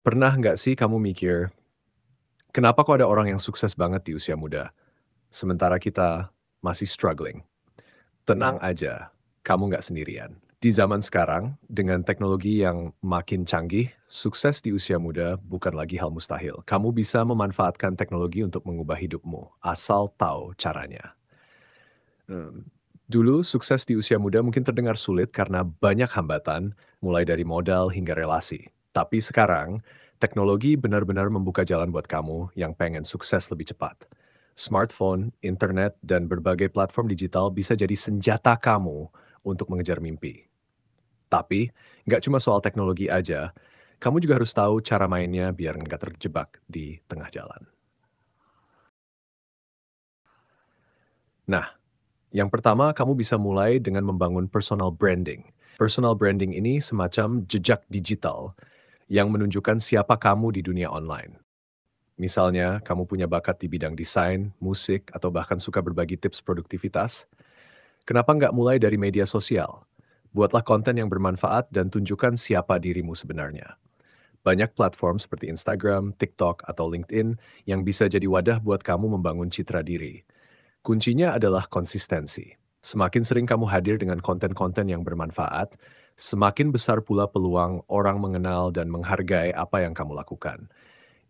Pernah nggak sih kamu mikir, kenapa kok ada orang yang sukses banget di usia muda, sementara kita masih struggling? Tenang aja, kamu nggak sendirian. Di zaman sekarang, dengan teknologi yang makin canggih, sukses di usia muda bukan lagi hal mustahil. Kamu bisa memanfaatkan teknologi untuk mengubah hidupmu, asal tahu caranya. Dulu, sukses di usia muda mungkin terdengar sulit karena banyak hambatan, mulai dari modal hingga relasi. Tapi sekarang, teknologi benar-benar membuka jalan buat kamu yang pengen sukses lebih cepat. Smartphone, internet, dan berbagai platform digital bisa jadi senjata kamu untuk mengejar mimpi. Tapi, nggak cuma soal teknologi aja, kamu juga harus tahu cara mainnya biar nggak terjebak di tengah jalan. Nah, yang pertama, kamu bisa mulai dengan membangun personal branding. Personal branding ini semacam jejak digital yang menunjukkan siapa kamu di dunia online. Misalnya, kamu punya bakat di bidang desain, musik, atau bahkan suka berbagi tips produktivitas. Kenapa nggak mulai dari media sosial? Buatlah konten yang bermanfaat dan tunjukkan siapa dirimu sebenarnya. Banyak platform seperti Instagram, TikTok, atau LinkedIn yang bisa jadi wadah buat kamu membangun citra diri. Kuncinya adalah konsistensi. Semakin sering kamu hadir dengan konten-konten yang bermanfaat, semakin besar pula peluang orang mengenal dan menghargai apa yang kamu lakukan.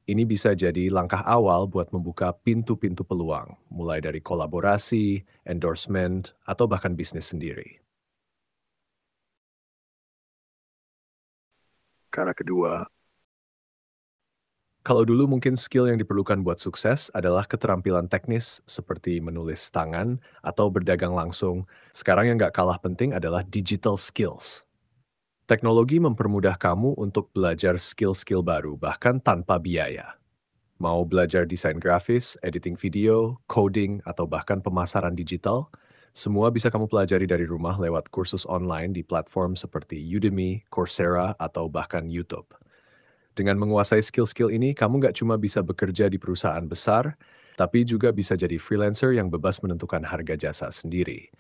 Ini bisa jadi langkah awal buat membuka pintu-pintu peluang, mulai dari kolaborasi, endorsement, atau bahkan bisnis sendiri. Cara kedua, kalau dulu mungkin skill yang diperlukan buat sukses adalah keterampilan teknis seperti menulis tangan atau berdagang langsung. Sekarang yang nggak kalah penting adalah digital skills. Teknologi mempermudah kamu untuk belajar skill-skill baru bahkan tanpa biaya. Mau belajar desain grafis, editing video, coding, atau bahkan pemasaran digital, semua bisa kamu pelajari dari rumah lewat kursus online di platform seperti Udemy, Coursera, atau bahkan YouTube. Dengan menguasai skill-skill ini, kamu nggak cuma bisa bekerja di perusahaan besar, tapi juga bisa jadi freelancer yang bebas menentukan harga jasa sendiri.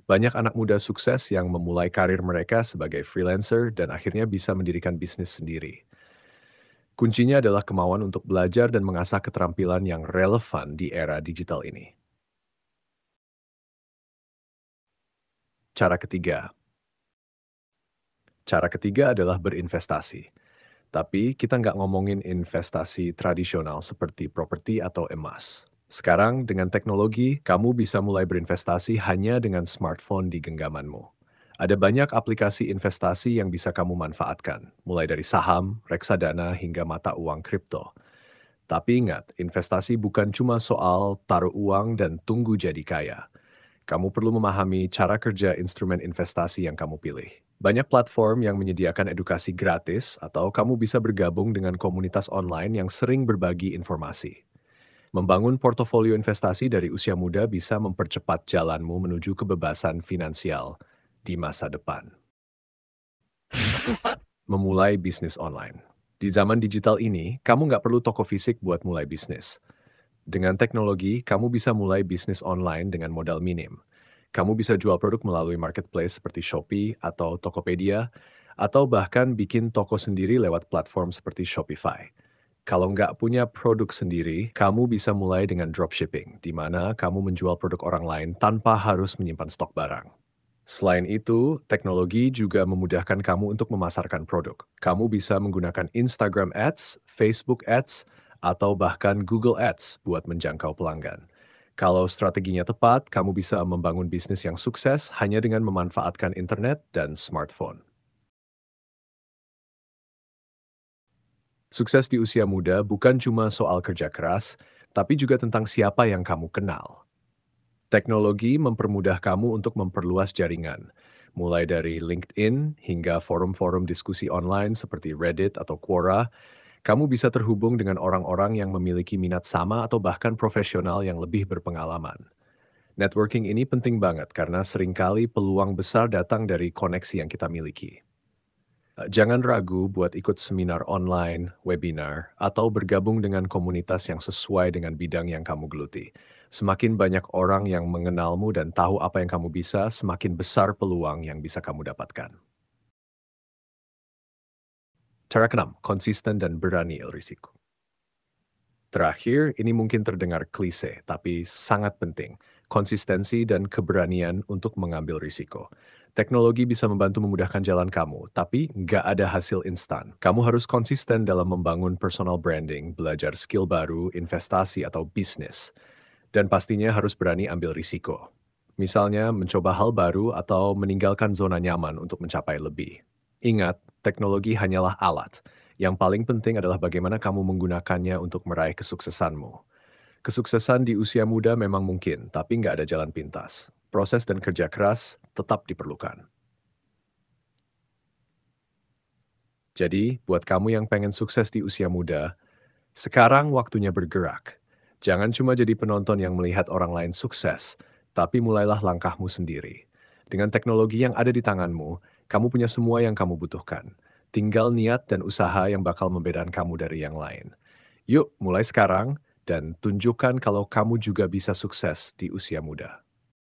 Banyak anak muda sukses yang memulai karir mereka sebagai freelancer dan akhirnya bisa mendirikan bisnis sendiri. Kuncinya adalah kemauan untuk belajar dan mengasah keterampilan yang relevan di era digital ini. Cara ketiga. Cara ketiga adalah berinvestasi. Tapi kita nggak ngomongin investasi tradisional seperti properti atau emas. Sekarang dengan teknologi, kamu bisa mulai berinvestasi hanya dengan smartphone di genggamanmu. Ada banyak aplikasi investasi yang bisa kamu manfaatkan, mulai dari saham, reksadana, hingga mata uang kripto. Tapi ingat, investasi bukan cuma soal taruh uang dan tunggu jadi kaya. Kamu perlu memahami cara kerja instrumen investasi yang kamu pilih. Banyak platform yang menyediakan edukasi gratis, atau kamu bisa bergabung dengan komunitas online yang sering berbagi informasi. Membangun portofolio investasi dari usia muda bisa mempercepat jalanmu menuju kebebasan finansial di masa depan. Memulai bisnis online. Di zaman digital ini, kamu nggak perlu toko fisik buat mulai bisnis. Dengan teknologi, kamu bisa mulai bisnis online dengan modal minim. Kamu bisa jual produk melalui marketplace seperti Shopee atau Tokopedia, atau bahkan bikin toko sendiri lewat platform seperti Shopify. Kalau nggak punya produk sendiri, kamu bisa mulai dengan dropshipping, di mana kamu menjual produk orang lain tanpa harus menyimpan stok barang. Selain itu, teknologi juga memudahkan kamu untuk memasarkan produk. Kamu bisa menggunakan Instagram Ads, Facebook Ads, atau bahkan Google Ads buat menjangkau pelanggan. Kalau strateginya tepat, kamu bisa membangun bisnis yang sukses hanya dengan memanfaatkan internet dan smartphone. Sukses di usia muda bukan cuma soal kerja keras, tapi juga tentang siapa yang kamu kenal. Teknologi mempermudah kamu untuk memperluas jaringan, mulai dari LinkedIn hingga forum-forum diskusi online seperti Reddit atau Quora. Kamu bisa terhubung dengan orang-orang yang memiliki minat sama atau bahkan profesional yang lebih berpengalaman. Networking ini penting banget karena seringkali peluang besar datang dari koneksi yang kita miliki. Jangan ragu buat ikut seminar online, webinar, atau bergabung dengan komunitas yang sesuai dengan bidang yang kamu geluti. Semakin banyak orang yang mengenalmu dan tahu apa yang kamu bisa, semakin besar peluang yang bisa kamu dapatkan. Cara keenam, konsisten dan berani risiko. Terakhir, ini mungkin terdengar klise, tapi sangat penting. Konsistensi dan keberanian untuk mengambil risiko. Teknologi bisa membantu memudahkan jalan kamu, tapi nggak ada hasil instan. Kamu harus konsisten dalam membangun personal branding, belajar skill baru, investasi, atau bisnis. Dan pastinya harus berani ambil risiko. Misalnya, mencoba hal baru atau meninggalkan zona nyaman untuk mencapai lebih. Ingat, teknologi hanyalah alat. Yang paling penting adalah bagaimana kamu menggunakannya untuk meraih kesuksesanmu. Kesuksesan di usia muda memang mungkin, tapi nggak ada jalan pintas. Proses dan kerja keras tetap diperlukan. Jadi, buat kamu yang pengen sukses di usia muda, sekarang waktunya bergerak. Jangan cuma jadi penonton yang melihat orang lain sukses, tapi mulailah langkahmu sendiri. Dengan teknologi yang ada di tanganmu, kamu punya semua yang kamu butuhkan. Tinggal niat dan usaha yang bakal membedakan kamu dari yang lain. Yuk, mulai sekarang dan tunjukkan kalau kamu juga bisa sukses di usia muda.